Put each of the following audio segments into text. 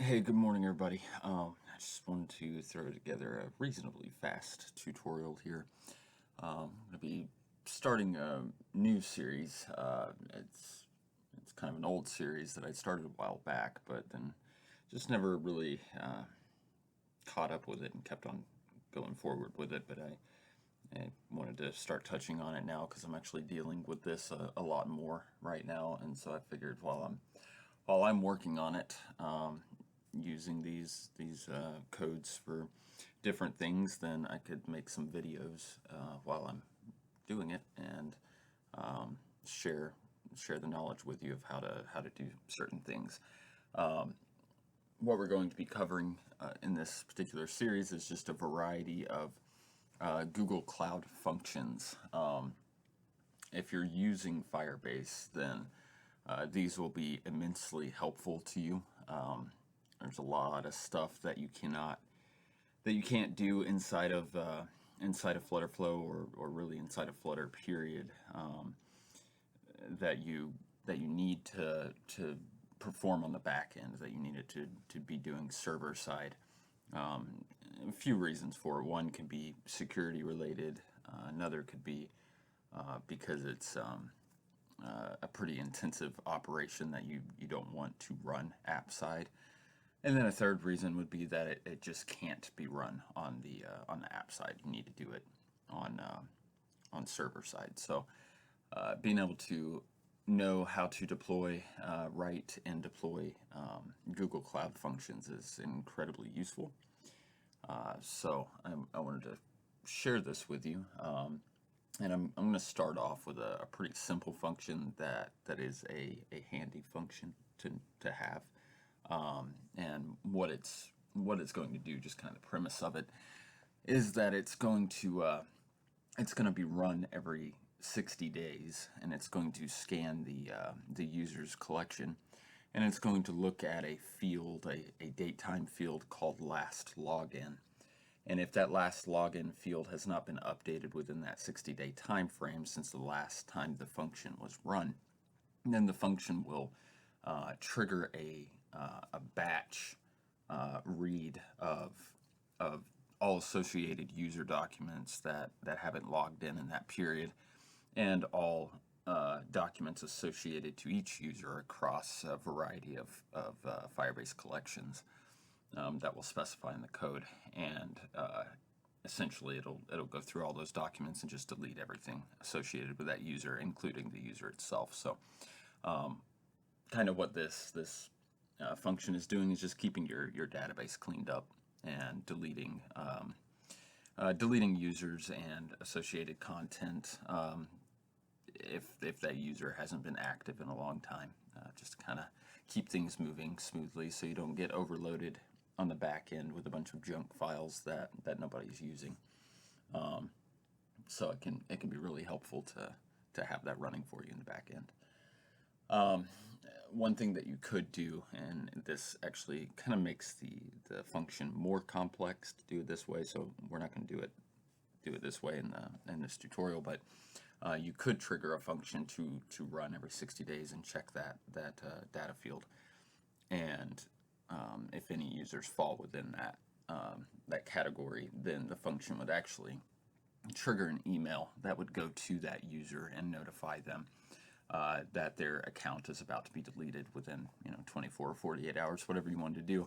Hey, good morning, everybody. I just wanted to throw together a reasonably fast tutorial here. I'm going to be starting a new series. It's kind of an old series that I started a while back, but then just never really caught up with it and kept on going forward with it. But I wanted to start touching on it now because I'm actually dealing with this a lot more right now, and so I figured while I'm working on it, using these codes for different things, then I could make some videos while I'm doing it and share the knowledge with you of how to do certain things. What we're going to be covering in this particular series is just a variety of Google Cloud functions. If you're using Firebase, then these will be immensely helpful to you. There's a lot of stuff that you can't do inside of FlutterFlow or really inside of Flutter period, that you need to perform on the back end, that you need it to be doing server side. A few reasons for it. One could be security related. Another could be because it's a pretty intensive operation that you don't want to run app side. And then a third reason would be that it just can't be run on the app side. You need to do it on server side. So being able to know how to deploy, write, and deploy Google Cloud Functions is incredibly useful. So I wanted to share this with you. And I'm going to start off with a pretty simple function that is a handy function to have. And what it's going to do, just kind of the premise of it, is that it's going to be run every 60 days, and it's going to scan the user's collection, and it's going to look at a field, a date time field called last login. And if that last login field has not been updated within that 60-day time frame since the last time the function was run, then the function will trigger a batch read of all associated user documents that haven't logged in that period, and all documents associated to each user across a variety of Firebase collections that will specify in the code. And essentially, it'll go through all those documents and just delete everything associated with that user, including the user itself. So, kind of what this function is doing is just keeping your database cleaned up and deleting users and associated content if that user hasn't been active in a long time, just to kind of keep things moving smoothly so you don't get overloaded on the back end with a bunch of junk files that nobody's using. So it can be really helpful to have that running for you in the back end. One thing that you could do, and this actually kind of makes the function more complex to do it this way, so we're not going to do it this way in this tutorial, but you could trigger a function to run every 60 days and check that data field, and if any users fall within that category, then the function would actually trigger an email that would go to that user and notify them that their account is about to be deleted within 24 or 48 hours, whatever you want to do,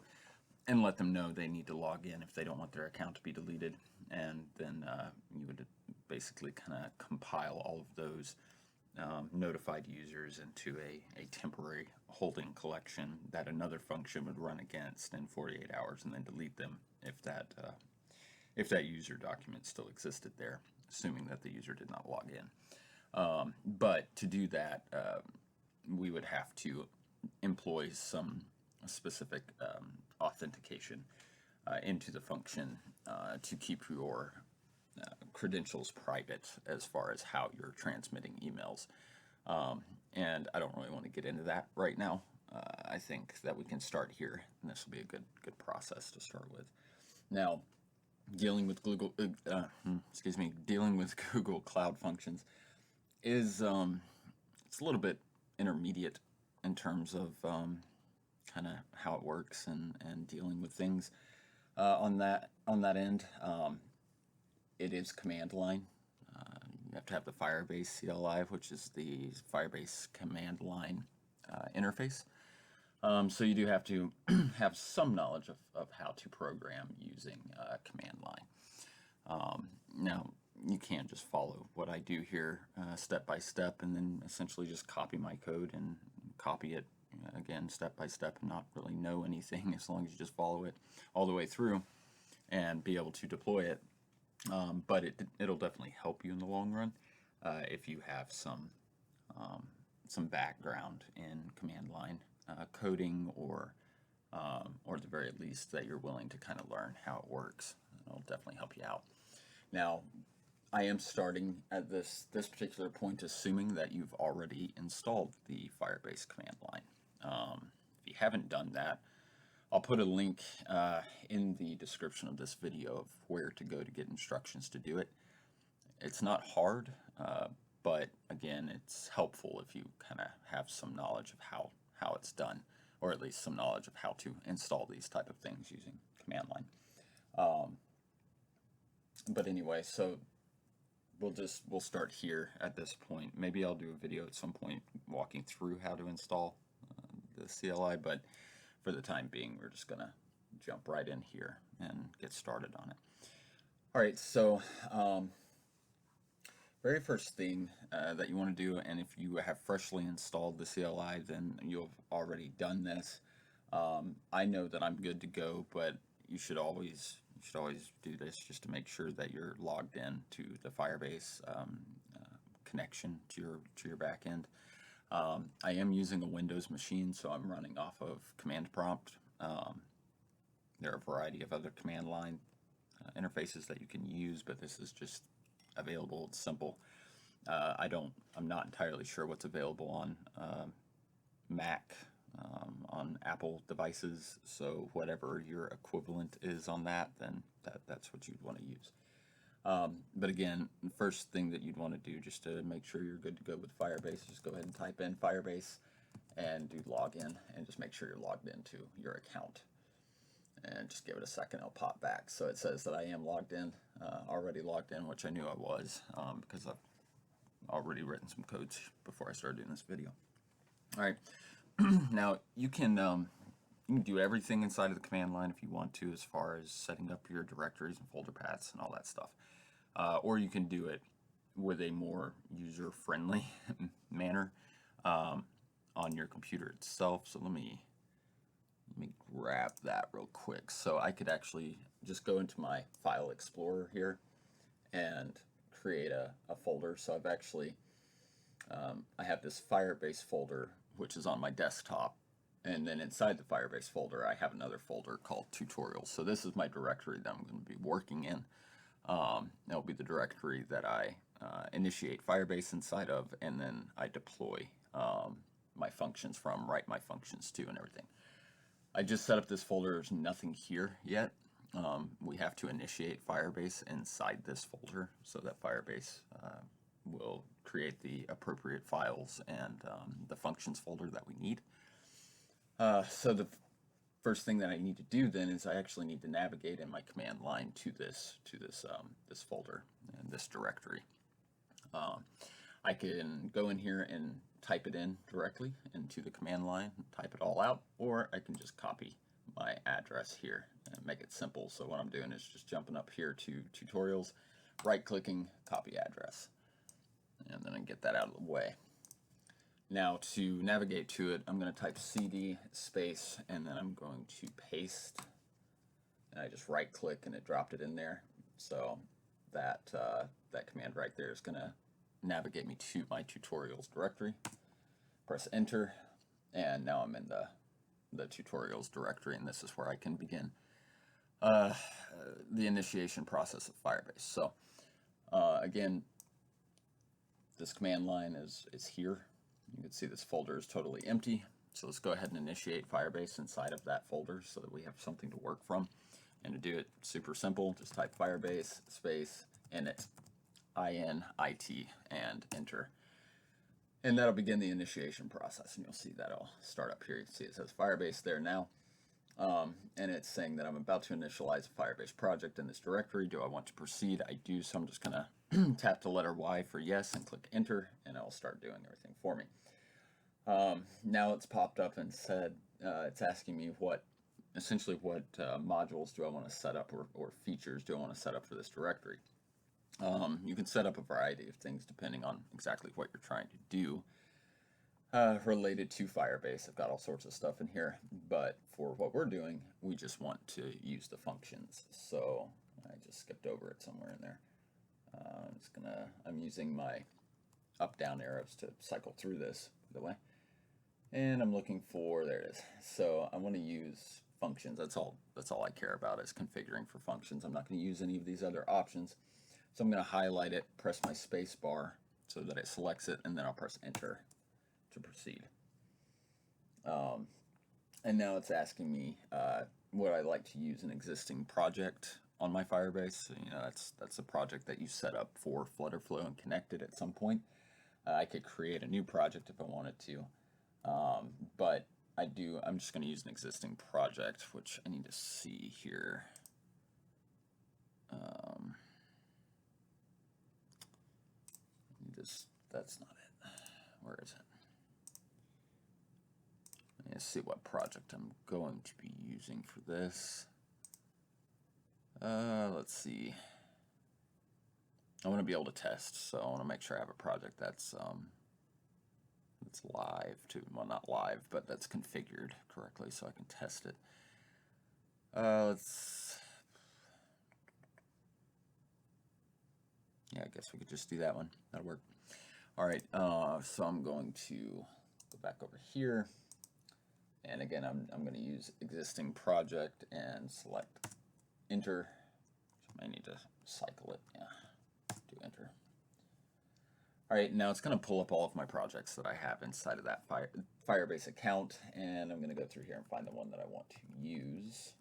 and let them know they need to log in if they don't want their account to be deleted. And then you would basically kind of compile all of those notified users into a temporary holding collection that another function would run against in 48 hours and then delete them if that user document still existed there, assuming that the user did not log in. But to do that, we would have to employ some specific authentication into the function to keep your credentials private as far as how you're transmitting emails. And I don't really want to get into that right now. I think that we can start here, and this will be a good process to start with. Now, dealing with dealing with Google Cloud Functions is it's a little bit intermediate in terms of kind of how it works and dealing with things on that end. It is command line. You have to have the Firebase CLI, which is the Firebase command line interface. So you do have to have some knowledge of how to program using command line. Now, you can't just follow what I do here step by step and then essentially just copy my code and copy it again step by step and not really know anything, as long as you just follow it all the way through and be able to deploy it. But it'll definitely help you in the long run if you have some background in command line coding, or at the very least that you're willing to kind of learn how it works. It'll definitely help you out. Now, I am starting at this particular point assuming that you've already installed the Firebase command line. If you haven't done that, I'll put a link in the description of this video of where to go to get instructions to do it. It's not hard, but again, it's helpful if you kind of have some knowledge of how it's done, or at least some knowledge of how to install these type of things using command line. But anyway, so we'll start here at this point. Maybe I'll do a video at some point walking through how to install the CLI, but for the time being, we're just gonna jump right in here and get started on it. All right, so very first thing that you want to do, and if you have freshly installed the CLI, then you've already done this. I know that I'm good to go, but you should always do this just to make sure that you're logged in to the Firebase connection to your backend. I am using a Windows machine, so I'm running off of command prompt. There are a variety of other command line interfaces that you can use, but this is just available. It's simple. I'm not entirely sure what's available on Mac, on Apple devices, so whatever your equivalent is on that, then that's what you'd want to use. But again, the first thing that you'd want to do just to make sure you're good to go with Firebase, just go ahead and type in Firebase and do login, and just make sure you're logged into your account. And just give it a second, it'll pop back. So it says that I am logged in, already logged in, which I knew I was because I've already written some codes before I started doing this video. All right, now you can do everything inside of the command line if you want to, as far as setting up your directories and folder paths and all that stuff. Or you can do it with a more user-friendly manner on your computer itself. So let me grab that real quick. So I could actually just go into my file explorer here and create a folder. So I've actually, I have this Firebase folder, which is on my desktop. And then inside the Firebase folder, I have another folder called tutorials. So this is my directory that I'm going to be working in. That'll be the directory that I initiate Firebase inside of, and then I deploy my functions from, write my functions to, and everything. I just set up this folder. There's nothing here yet. We have to initiate Firebase inside this folder so that Firebase will create the appropriate files and the functions folder that we need. So the first thing that I need to do then is I actually need to navigate in my command line to this folder and this directory. I can go in here and type it in directly into the command line, type it all out, or I can just copy my address here and make it simple. So what I'm doing is just jumping up here to tutorials, right-clicking, copy address, and then I get that out of the way. Now to navigate to it, I'm going to type cd space, and then I'm going to paste, and I just right-click and it dropped it in there. So that command right there is going to navigate me to my tutorials directory. Press enter, and now I'm in the tutorials directory, and this is where I can begin the initiation process of Firebase. So again, this command line is here. You can see this folder is totally empty. So let's go ahead and initiate Firebase inside of that folder so that we have something to work from. And to do it super simple, just type Firebase space init, INIT, and enter. And that'll begin the initiation process, and you'll see that'll start up here. You can see it says Firebase there now. And it's saying that I'm about to initialize a Firebase project in this directory. Do I want to proceed? I do, so I'm just going to tap the letter Y for yes and click enter, and it'll start doing everything for me. Now it's popped up and said, it's asking me essentially what modules do I want to set up, or features do I want to set up for this directory. You can set up a variety of things depending on exactly what you're trying to do related to Firebase. I've got all sorts of stuff in here, but for what we're doing, we just want to use the functions. So I just skipped over it somewhere in there. I'm using my up-down arrows to cycle through this, by the way. And I'm looking for, there it is. So I want to use functions. That's all I care about is configuring for functions. I'm not going to use any of these other options. So I'm going to highlight it, press my space bar so that it selects it, and then I'll press enter to proceed. And now it's asking me would I like to use an existing project on my Firebase. You know, that's a project that you set up for FlutterFlow and connected at some point. I could create a new project if I wanted to, but I'm just going to use an existing project, which I need to see here. That's not it. Where is it? Let's see what project I'm going to be using for this. Let's see. I want to be able to test, so I want to make sure I have a project that's live too. Well, not live, but that's configured correctly, so I can test it. Yeah, I guess we could just do that one. That'll work. All right, so I'm going to go back over here, and again, I'm going to use existing project and select enter. I might need to cycle it. Yeah, do enter. All right, now it's going to pull up all of my projects that I have inside of that Firebase account, and I'm going to go through here and find the one that I want to use.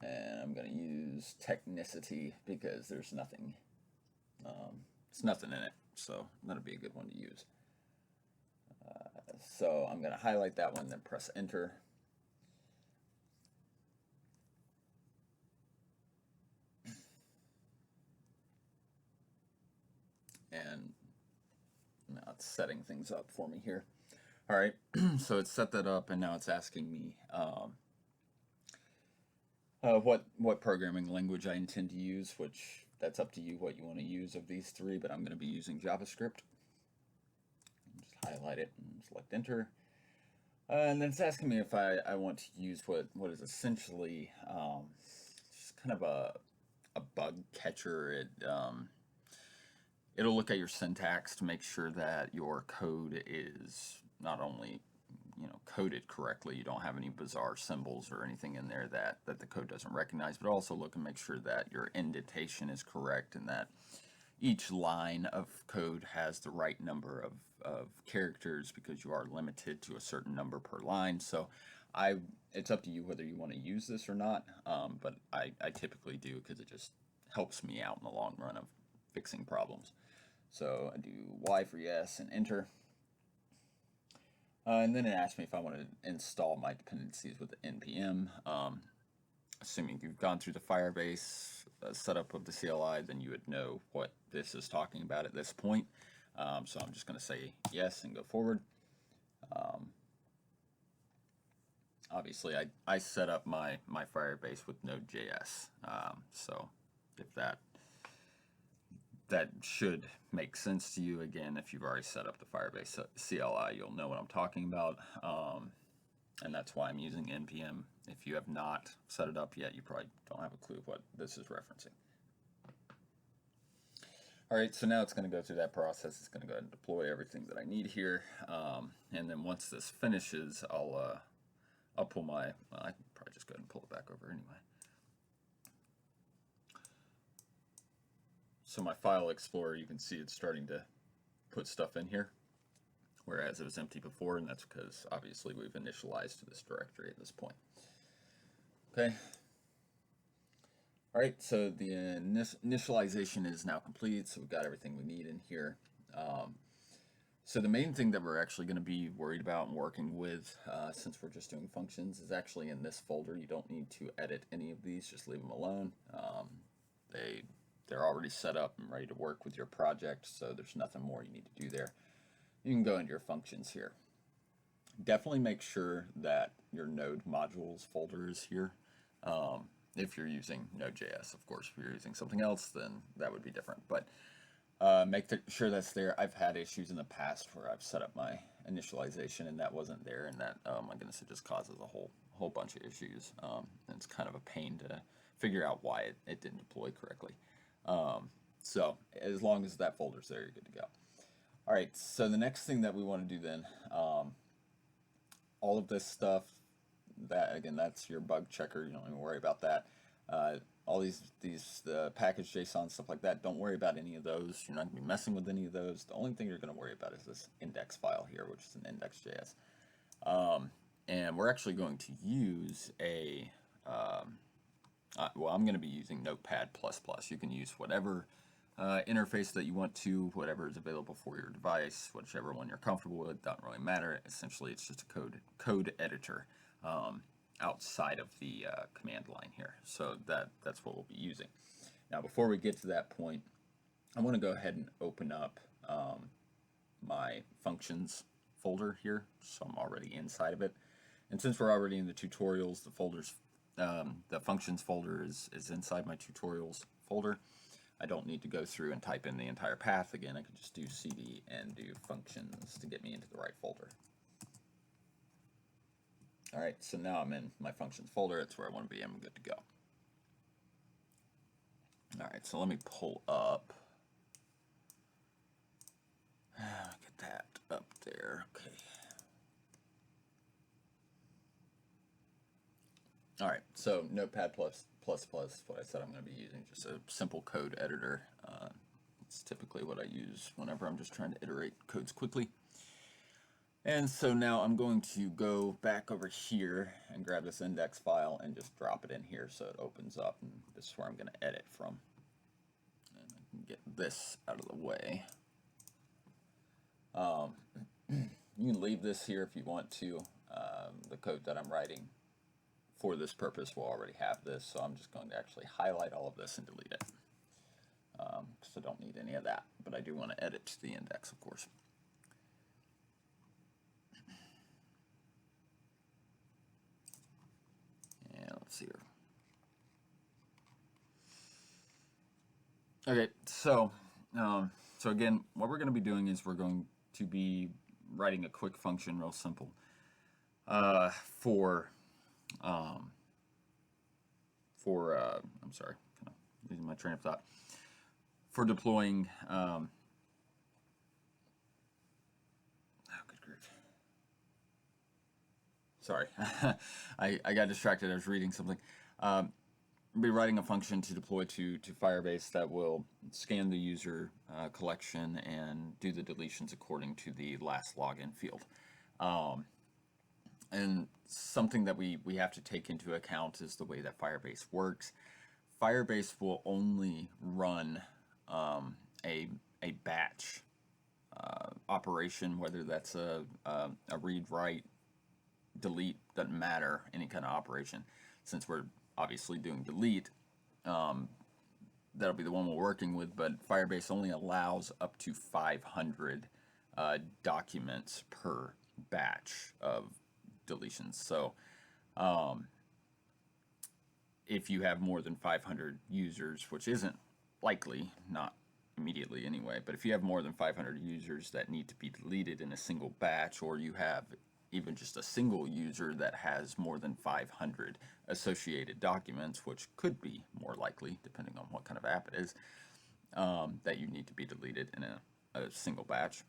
And I'm going to use Technicity because there's nothing. It's nothing in it, so that'll be a good one to use. So I'm going to highlight that one, then press enter. And now it's setting things up for me here. All right, so it's set that up, and now it's asking me what programming language I intend to use, which that's up to you what you want to use of these three, but I'm going to be using JavaScript. Just highlight it and select enter. And then it's asking me if I want to use what is essentially just kind of a bug catcher. It'll look at your syntax to make sure that your code is not only coded correctly, you don't have any bizarre symbols or anything in there that the code doesn't recognize, but also look and make sure that your indentation is correct and that each line of code has the right number of characters, because you are limited to a certain number per line. So it's up to you whether you want to use this or not, but I typically do because it just helps me out in the long run of fixing problems. So I do Y for yes and enter. And then it asks me if I want to install my dependencies with npm. Assuming you've gone through the Firebase setup of the CLI, then you would know what this is talking about at this point. So I'm just going to say yes and go forward. Obviously, I set up my Firebase with Node.js. So if that should make sense to you. Again, if you've already set up the Firebase CLI, you'll know what I'm talking about, and that's why I'm using npm. If you have not set it up yet, you probably don't have a clue what this is referencing. All right, so now it's going to go through that process. It's going to go ahead and deploy everything that I need here, and then once this finishes, I'll pull I can probably just go ahead and pull it back over anyway. So my file explorer, you can see it's starting to put stuff in here, whereas it was empty before, and that's because obviously we've initialized to this directory at this point. Okay. All right, so the initialization is now complete, so we've got everything we need in here. So the main thing that we're actually going to be worried about and working with, since we're just doing functions, is actually in this folder. You don't need to edit any of these, just leave them alone. They're already set up and ready to work with your project, so there's nothing more you need to do there. You can go into your functions here. Definitely make sure that your Node modules folder is here. If you're using Node.js, of course. If you're using something else, then that would be different. But make sure that's there. I've had issues in the past where I've set up my initialization and that wasn't there, and that, oh my goodness, it just causes a whole bunch of issues. And it's kind of a pain to figure out why it didn't deploy correctly. So as long as that folder's there, you're good to go. All right, so the next thing that we want to do then, all of this stuff, that again, that's your bug checker. You don't even worry about that. All these package JSON, stuff like that, don't worry about any of those. You're not going to be messing with any of those. The only thing you're going to worry about is this index file here, which is an index.js. And we're actually going to use a, well, I'm going to be using Notepad++. You can use whatever interface that you want to, whatever is available for your device, whichever one you're comfortable with, doesn't really matter. Essentially, it's just a code editor outside of the command line here. So that's what we'll be using. Now, before we get to that point, I want to go ahead and open up my functions folder here. So I'm already inside of it. And since we're already in the tutorials, the functions folder is inside my tutorials folder. I don't need to go through and type in the entire path again. I can just do cd and do functions to get me into the right folder. All right, so now I'm in my functions folder. That's where I want to be. I'm good to go. All right, so let me pull up. Get that up there. Okay. All right, so Notepad++, what I said I'm going to be using, just a simple code editor. It's typically what I use whenever I'm just trying to iterate codes quickly. And so now I'm going to go back over here and grab this index file and just drop it in here so it opens up, and this is where I'm going to edit from. And I can get this out of the way. You can leave this here if you want to. The code that I'm writing for this purpose will already have this, so I'm just going to actually highlight all of this and delete it. Because I don't need any of that, but I do want to edit to the index, of course. And let's see here. Okay, so again, what we're going to be doing is we're going to be writing a quick function, real simple, I'm sorry, kind of losing my train of thought, for deploying, oh, good grief. Sorry, I got distracted. I was reading something. I'll be writing a function to deploy to Firebase that will scan the user collection and do the deletions according to the last login field. And something that we have to take into account is the way that Firebase works. Firebase will only run a batch operation, whether that's a read, write, delete, doesn't matter, any kind of operation. Since we're obviously doing delete, that'll be the one we're working with, but Firebase only allows up to 500 documents per batch of deletions. So if you have more than 500 users, which isn't likely, not immediately anyway, but if you have more than 500 users that need to be deleted in a single batch, or you have even just a single user that has more than 500 associated documents, which could be more likely depending on what kind of app it is, that you need to be deleted in a single batch,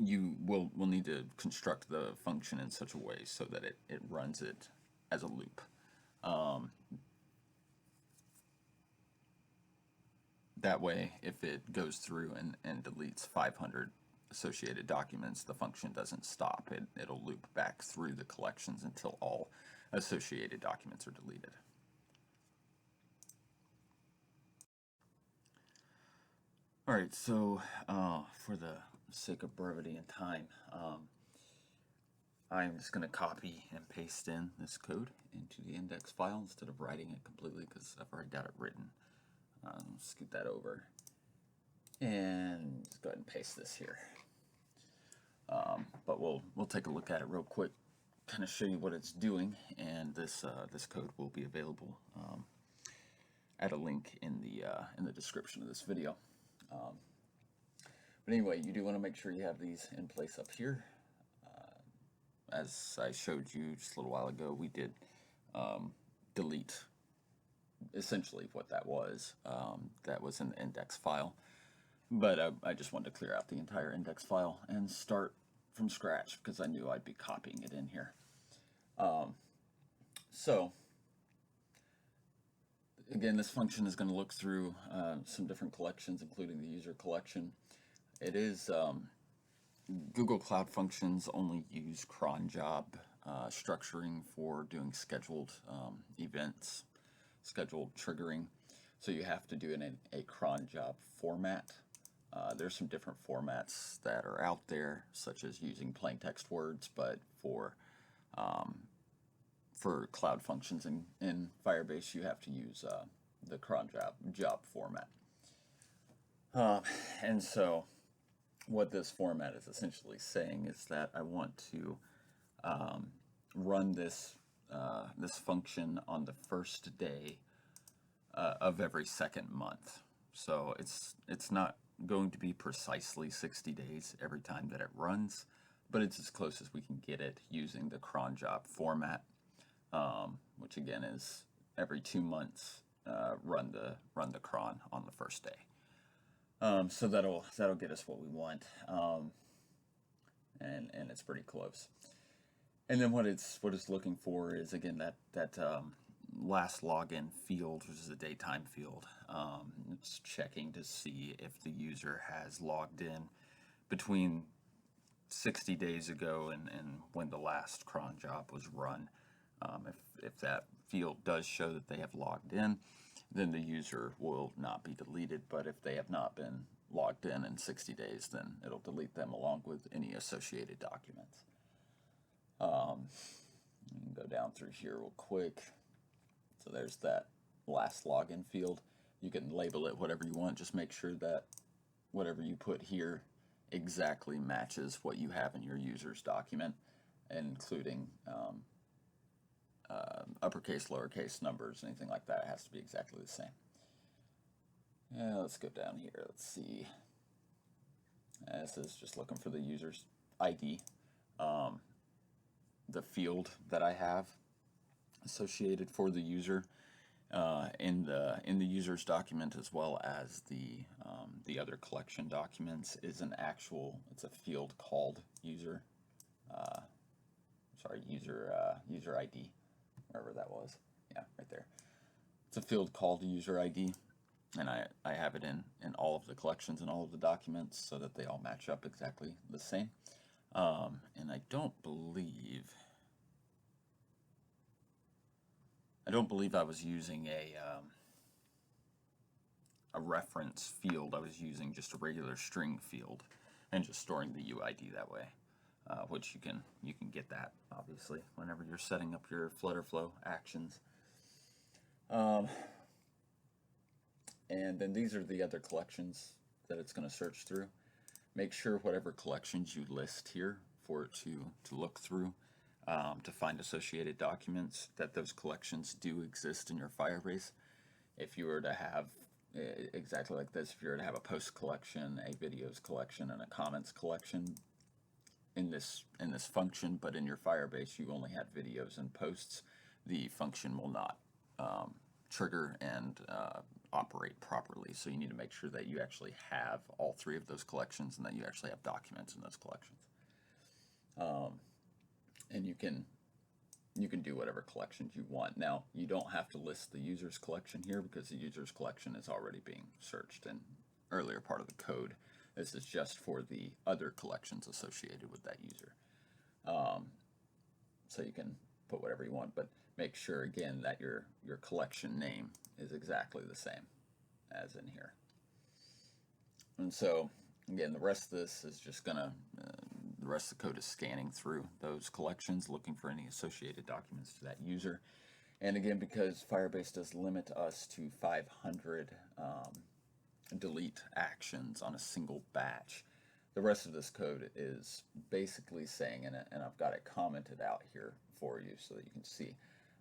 you will need to construct the function in such a way so that it runs it as a loop. That way, if it goes through and deletes 500 associated documents, the function doesn't stop. It'll loop back through the collections until all associated documents are deleted. All right, so for the sake of brevity and time, I'm just going to copy and paste in this code into the index file instead of writing it completely because I've already got it written. Scoot that over and just go ahead and paste this here. But we'll take a look at it real quick, kind of show you what it's doing, and this code will be available at a link in the description of this video. But anyway, you do want to make sure you have these in place up here. As I showed you just a little while ago, we did delete essentially what that was. That was an index file. But I just wanted to clear out the entire index file and start from scratch because I knew I'd be copying it in here. So again, this function is going to look through some different collections, including the user collection. It is Google Cloud Functions only use cron job structuring for doing scheduled events, scheduled triggering. So you have to do it in a cron job format. There's some different formats that are out there, such as using plain text words, but for Cloud Functions in Firebase, you have to use the cron job format. And so what this format is essentially saying is that I want to run this function on the first day of every second month. So it's not going to be precisely 60 days every time that it runs, but it's as close as we can get it using the cron job format, which again is every 2 months run the cron on the first day. So that'll get us what we want, and it's pretty close. And then what it's looking for is again that last login field, which is a daytime field. It's checking to see if the user has logged in between 60 days ago and when the last cron job was run. If that field does show that they have logged in, then the user will not be deleted. But if they have not been logged in 60 days, then it'll delete them along with any associated documents. You can go down through here real quick. So there's that last login field. You can label it whatever you want. Just make sure that whatever you put here exactly matches what you have in your user's document, including uppercase, lowercase numbers, anything like that. It has to be exactly the same. Let's go down here. Let's see. This is just looking for the user's ID. The field that I have associated for the user in the user's document, as well as the other collection documents, is it's a field called user. User ID, wherever that was. Yeah, right there. It's a field called user ID, and I have it in all of the collections and all of the documents so that they all match up exactly the same. And I don't believe I was using a reference field. I was using just a regular string field and just storing the UID that way, which you can get that obviously whenever you're setting up your FlutterFlow actions. And then these are the other collections that it's going to search through. Make sure whatever collections you list here for it to look through to find associated documents, that those collections do exist in your Firebase. If you were to have exactly like this, if you were to have a post collection, a videos collection, and a comments collection in this function, but in your Firebase you only had videos and posts, the function will not trigger and operate properly. So you need to make sure that you actually have all three of those collections and that you actually have documents in those collections. And you can do whatever collections you want. Now, you don't have to list the user's collection here because the user's collection is already being searched in earlier part of the code. This is just for the other collections associated with that user. So you can put whatever you want, but make sure again that your collection name is exactly the same as in here. And so, again, the rest of this is just gonna, the rest of the code is scanning through those collections, looking for any associated documents to that user. And again, because Firebase does limit us to 500 delete actions on a single batch, the rest of this code is basically saying, and I've got it commented out here for you so that you can see,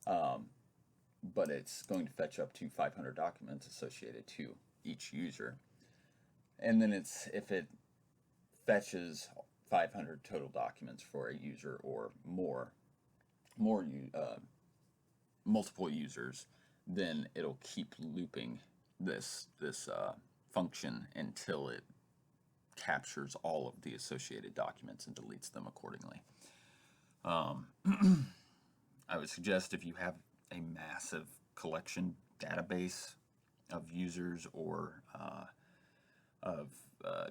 but it's going to fetch up to 500 documents associated to each user. And then if it fetches 500 total documents for a user or multiple users, then it'll keep looping this function until it captures all of the associated documents and deletes them accordingly. I would suggest if you have a massive collection database of users or of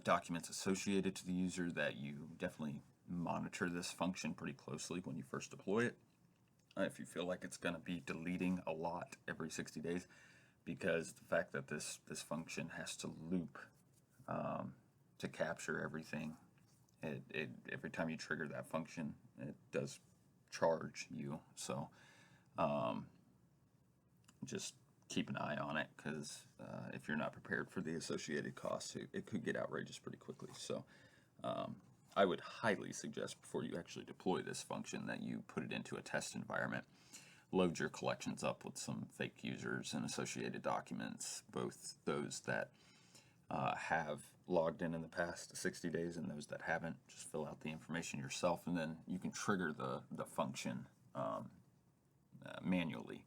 documents associated to the user, that you definitely monitor this function pretty closely when you first deploy it. If you feel like it's going to be deleting a lot every 60 days, because the fact that this function has to loop to capture everything, every time you trigger that function, it does charge you. So just keep an eye on it, because if you're not prepared for the associated costs, it could get outrageous pretty quickly. So I would highly suggest, before you actually deploy this function, that you put it into a test environment, load your collections up with some fake users and associated documents, both those that have logged in the past 60 days and those that haven't. Just fill out the information yourself, and then you can trigger the function manually,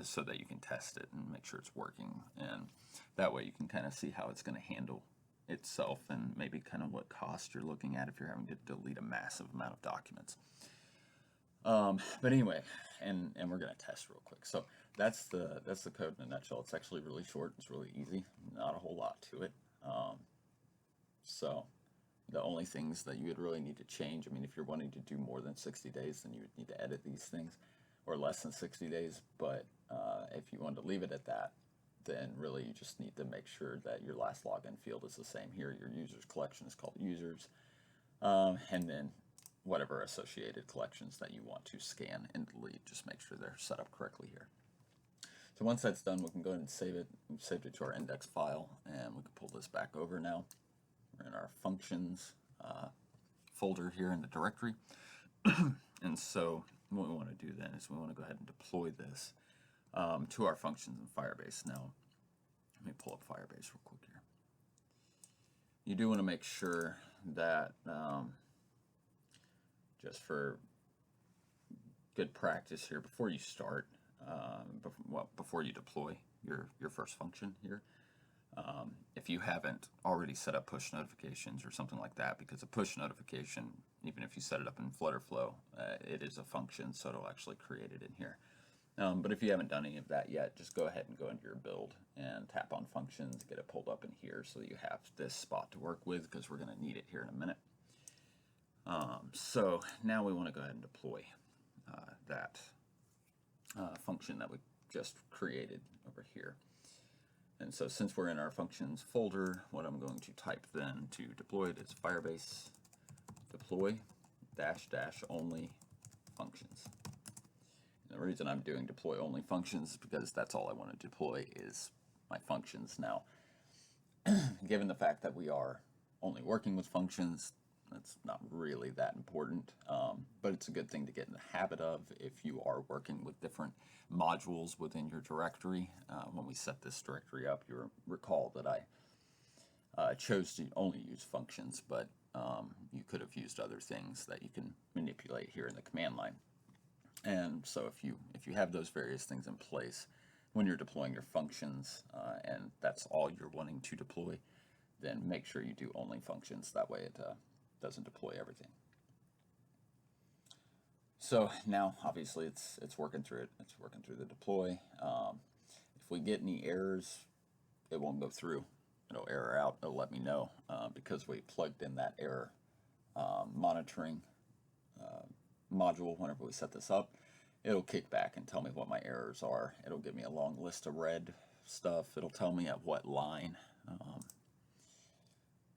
so that you can test it and make sure it's working. And that way you can kind of see how it's going to handle itself, and maybe kind of what cost you're looking at if you're having to delete a massive amount of documents. But anyway, and we're going to test real quick. So that's the code in a nutshell. It's actually really short. It's really easy. Not a whole lot to it. So the only things that you would really need to change, I mean, if you're wanting to do more than 60 days, then you would need to edit these things, or less than 60 days. But if you want to leave it at that, then really you just need to make sure that your last login field is the same here. Your users collection is called users, and then whatever associated collections that you want to scan and delete, just make sure they're set up correctly here. So once that's done, we can go ahead and save it. We've saved it to our index file, and we can pull this back over now. We're in our functions folder here in the directory. And so what we want to do then is we want to go ahead and deploy this to our functions in Firebase. Now, let me pull up Firebase real quick here. You do want to make sure that, just for good practice here, before you start, before you deploy your first function here, if you haven't already set up push notifications or something like that, because a push notification, even if you set it up in FlutterFlow, it is a function, so it'll actually create it in here. But if you haven't done any of that yet, just go ahead and go into your build and tap on functions, get it pulled up in here so that you have this spot to work with, because we're going to need it here in a minute. So now we want to go ahead and deploy that function that we just created over here. And so since we're in our functions folder, what I'm going to type then to deploy it is Firebase deploy -- only functions. And the reason I'm doing deploy only functions is because that's all I want to deploy is my functions. Now, given the fact that we are only working with functions, that's not really that important, but it's a good thing to get in the habit of if you are working with different modules within your directory. When we set this directory up, you recall that I chose to only use functions, but you could have used other things that you can manipulate here in the command line. And so if you have those various things in place when you're deploying your functions, and that's all you're wanting to deploy, then make sure you do only functions. That way it doesn't deploy everything. So now obviously it's working through it. It's working through the deploy. If we get any errors, it won't go through. It'll error out. It'll let me know because we plugged in that error monitoring module. Whenever we set this up, it'll kick back and tell me what my errors are. It'll give me a long list of red stuff. It'll tell me at what line.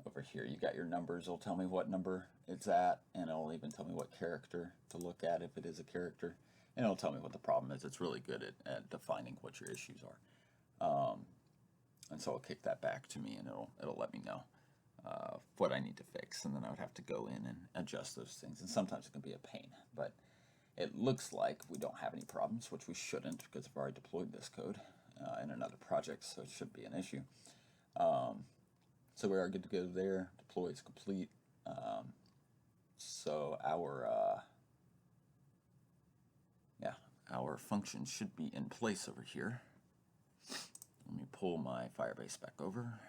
over here, you got your numbers. It'll tell me what number it's at, and it'll even tell me what character to look at if it is a character, and it'll tell me what the problem is. It's really good at defining what your issues are. And so it'll kick that back to me, and it'll let me know what I need to fix, and then I would have to go in and adjust those things. And sometimes it can be a pain, but it looks like we don't have any problems, which we shouldn't, because I've already deployed this code in another project, so it shouldn't be an issue. So we are good to go there. Deploy is complete. So our function should be in place over here. Let me pull my Firebase back over.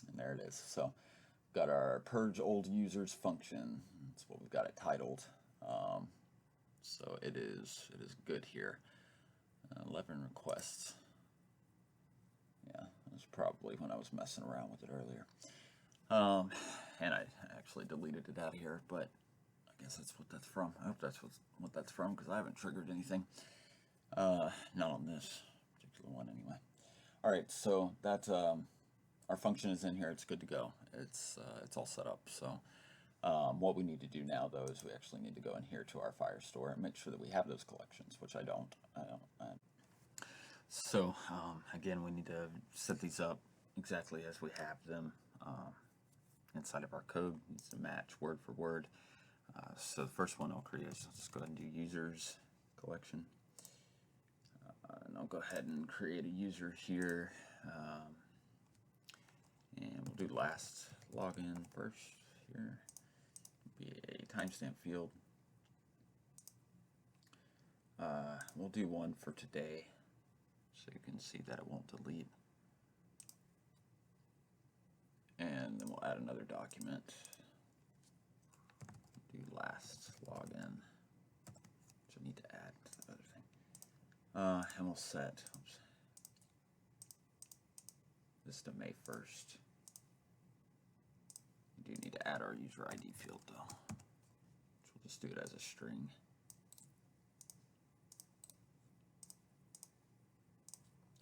And there it is. So we've got our purge old users function. That's what we've got it titled. So it is good here. 11 requests. Yeah, that was probably when I was messing around with it earlier. And I actually deleted it out of here, but I guess that's what that's from. I hope that's what that's from, because I haven't triggered anything. Not on this particular one anyway. All right, so that's our function is in here. It's good to go. It's all set up. So what we need to do now, though, is we actually need to go in here to our Firestore and make sure that we have those collections, which I don't. So again, we need to set these up exactly as we have them inside of our code. It needs to match word for word. So the first one I'll create is, I'll just go ahead and do users collection. And I'll go ahead and create a user here. And we'll do last login first here. Be a timestamp field. We'll do one for today, so you can see that it won't delete. And then we'll add another document. Do last login, which I need to add to the other thing. And we'll set this to May 1st. We do need to add our user ID field, though, which we'll just do it as a string.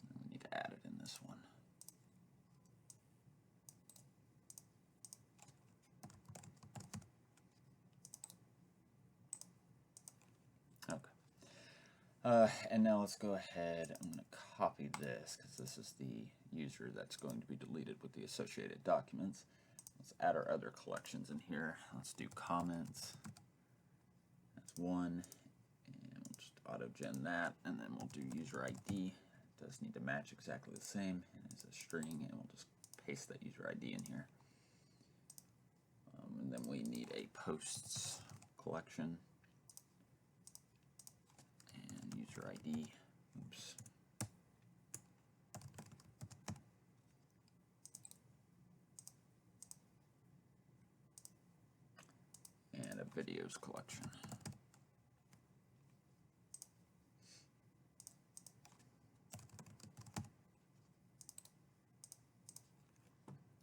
And we need to add it in this one. And now let's go ahead. I'm going to copy this, because this is the user that's going to be deleted with the associated documents. Let's add our other collections in here. Let's do comments. That's one. And we'll just auto-gen that. And then we'll do user ID. It does need to match exactly the same. And it's a string. And we'll just paste that user ID in here. And then we need a posts collection. User ID, oops. And a videos collection.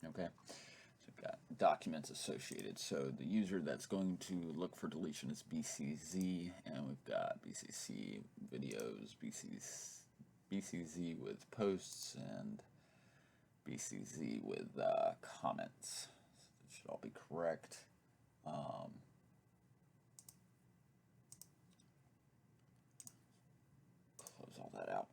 Okay, so we've got documents associated. So the user that's going to look for deletion is BCZ, and we've got BCC videos, BCZ with posts, and BCZ with comments. So it should all be correct. Close all that out.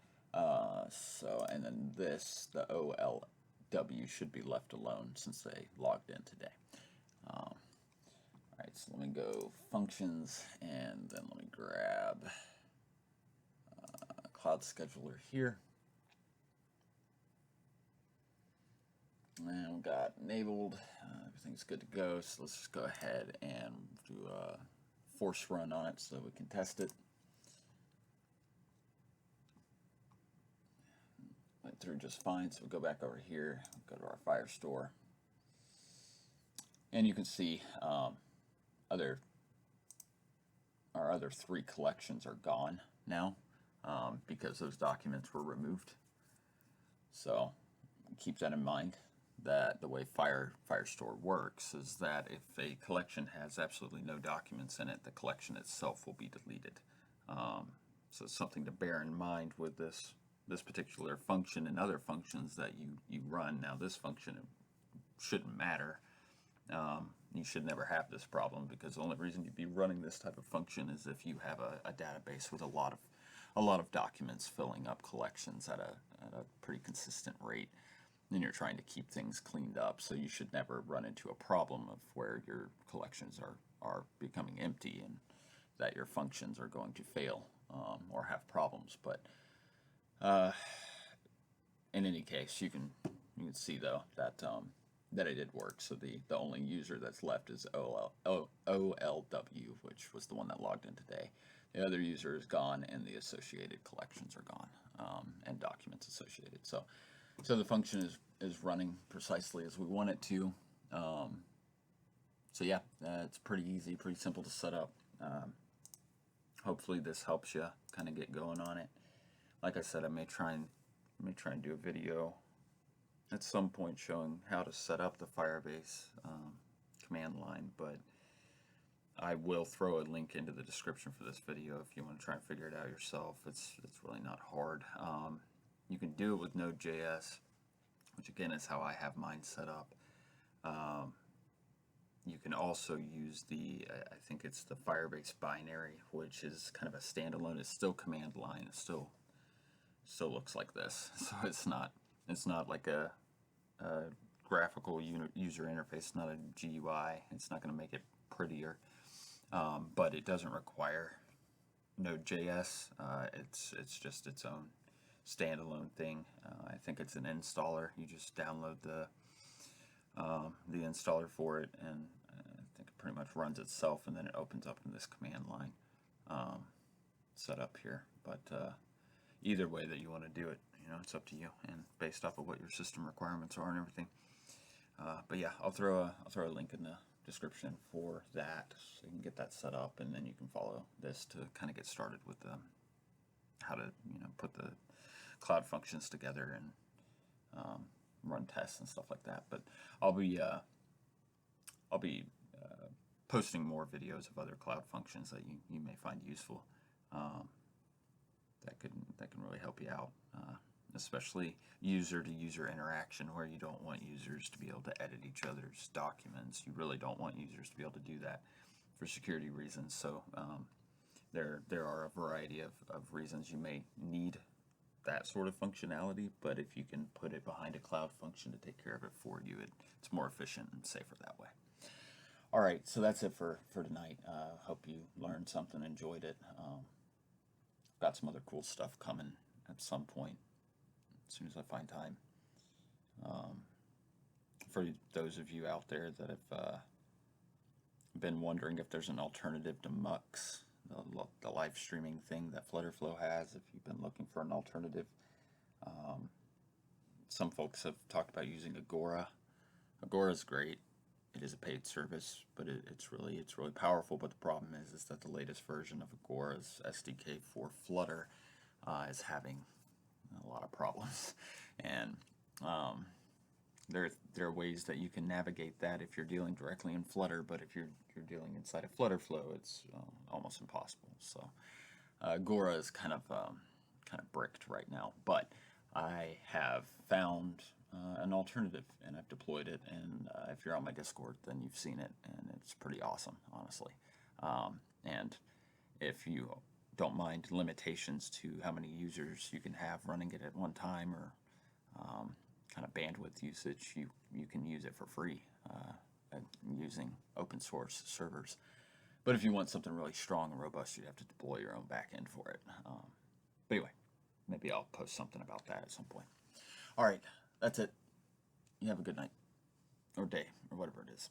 And then this, the OLW, should be left alone since they logged in today. All right, so let me go functions, and then let me grab Cloud Scheduler here. And we've got enabled, everything's good to go, so let's just go ahead and do a force run on it so we can test it. Went through just fine, so we'll go back over here, go to our Firestore, and you can see our other three collections are gone now because those documents were removed. So keep that in mind, that the way Firestore works is that if a collection has absolutely no documents in it, the collection itself will be deleted. So it's something to bear in mind with this this particular function and other functions that you run. Now this function shouldn't matter. You should never have this problem, because the only reason you'd be running this type of function is if you have a database with a lot of documents filling up collections at a pretty consistent rate, and you're trying to keep things cleaned up. So you should never run into a problem of where your collections are becoming empty and that your functions are going to fail or have problems. But in any case, you can see though that it did work. So the only user that's left is OLW, which was the one that logged in today. The other user is gone, and the associated collections are gone, and documents associated. So the function is running precisely as we want it to. So yeah, it's pretty easy, pretty simple to set up. Hopefully this helps you kind of get going on it. Like I said, I may try and do a video at some point showing how to set up the Firebase command line, but I will throw a link into the description for this video if you want to try and figure it out yourself. It's really not hard. You can do it with Node.js, which again is how I have mine set up. You can also use I think it's the Firebase binary, which is kind of a standalone. It's still command line. It still looks like this. So it's not like a graphical user interface. It's not a GUI. It's not going to make it prettier. But it doesn't require Node.js. It's just its own standalone thing. I think it's an installer. You just download the installer for it, and I think it pretty much runs itself, and then it opens up in this command line setup here. But either way that you want to do it, it's up to you, and based off of what your system requirements are and everything. But yeah, I'll throw a link in the description for that, so you can get that set up, and then you can follow this to kind of get started with how to put the cloud functions together and run tests and stuff like that. But I'll be posting more videos of other cloud functions that you may find useful. That can really help you out, especially user-to-user interaction, where you don't want users to be able to edit each other's documents. You really don't want users to be able to do that for security reasons. So there are a variety of reasons you may need that sort of functionality, but if you can put it behind a cloud function to take care of it for you, it's more efficient and safer that way. All right, so that's it for tonight. Hope you learned something, enjoyed it. Got some other cool stuff coming at some point, as soon as I find time. For those of you out there that have been wondering if there's an alternative to Mux, the live streaming thing that FlutterFlow has, if you've been looking for an alternative, some folks have talked about using Agora. Agora is great. It is a paid service, but it's really powerful. But the problem is that the latest version of Agora's SDK for Flutter is having a lot of problems, and there are ways that you can navigate that if you're dealing directly in Flutter. But if you're dealing inside of FlutterFlow, it's almost impossible. So Agora is kind of bricked right now, but I have found an alternative, and I've deployed it, and if you're on my Discord, then you've seen it, and it's pretty awesome, honestly. And if you don't mind limitations to how many users you can have running it at one time, or kind of bandwidth usage, you can use it for free using open source servers. But if you want something really strong and robust, you have to deploy your own backend for it. But anyway, maybe I'll post something about that at some point. All right, that's it. You have a good night, or day, or whatever it is.